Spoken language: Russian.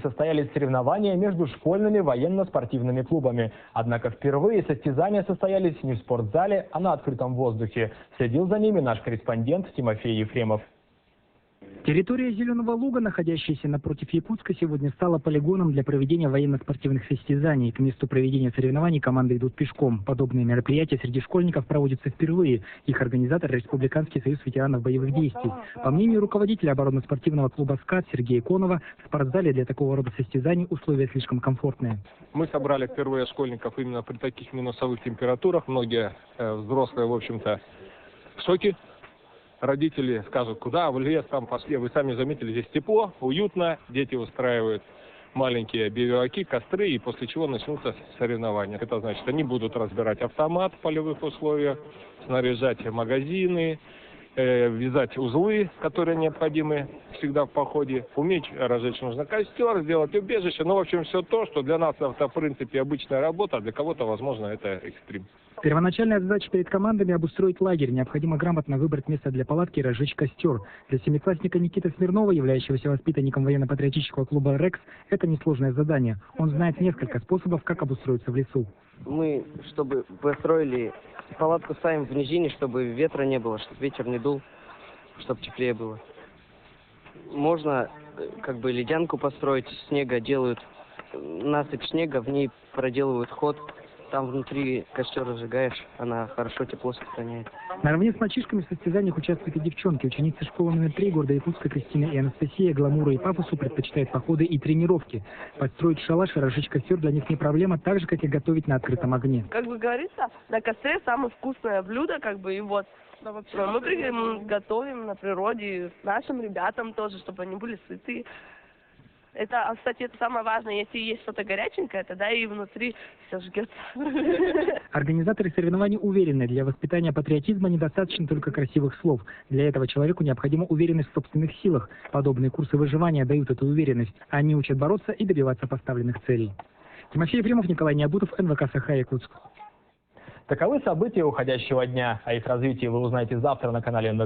Состоялись соревнования между школьными военно-спортивными клубами. Однако впервые состязания состоялись не в спортзале, а на открытом воздухе. Следил за ними наш корреспондент Тимофей Ефремов. Территория Зеленого Луга, находящаяся напротив Якутска, сегодня стала полигоном для проведения военно-спортивных состязаний. К месту проведения соревнований команды идут пешком. Подобные мероприятия среди школьников проводятся впервые. Их организатор – Республиканский союз ветеранов боевых действий. По мнению руководителя оборонно-спортивного клуба «СКАТ» Сергея Конова, в спортзале для такого рода состязаний условия слишком комфортные. Мы собрали впервые школьников именно при таких минусовых температурах. Многие взрослые, в общем-то, в шоке. Родители скажут, куда в лес там пошли. Вы сами заметили, здесь тепло, уютно. Дети устраивают маленькие биваки, костры, и после чего начнутся соревнования. Это значит, они будут разбирать автомат в полевых условиях, снаряжать магазины, вязать узлы, которые необходимы всегда в походе. Уметь разжечь нужно костер, сделать убежище. Ну, в общем, все то, что для нас это, в принципе, обычная работа, а для кого-то, возможно, это экстрим. Первоначальная задача перед командами – обустроить лагерь. Необходимо грамотно выбрать место для палатки и разжечь костер. Для семиклассника Никиты Смирнова, являющегося воспитанником военно-патриотического клуба «Рекс», это несложное задание. Он знает несколько способов, как обустроиться в лесу. Мы, чтобы построили палатку, ставим в низине, чтобы ветра не было, чтобы ветер не дул, чтобы теплее было. Можно ледянку построить, из снега делают насыпь снега, в ней проделывают ход. Там внутри костер разжигаешь, она хорошо тепло сохраняет. Наравне с мальчишками в состязаниях участвуют и девчонки. Ученицы школы номер 3 города Якутска Кристина и Анастасия гламуру и пафосу предпочитают походы и тренировки. Подстроить шалаш и разжечь костер для них не проблема, так же, как и готовить на открытом огне. Как бы говорится, на костре самое вкусное блюдо, и вот. Мы готовим на природе нашим ребятам тоже, чтобы они были сыты. Это, кстати, это самое важное. Если есть что-то горяченькое, тогда и внутри все жгется. Организаторы соревнований уверены, для воспитания патриотизма недостаточно только красивых слов. Для этого человеку необходима уверенность в собственных силах. Подобные курсы выживания дают эту уверенность. Они учат бороться и добиваться поставленных целей. Тимофей Ефремов, Николай Необутов, НВК «Саха», Якутск. Таковы события уходящего дня. О их развитии вы узнаете завтра на канале НВК.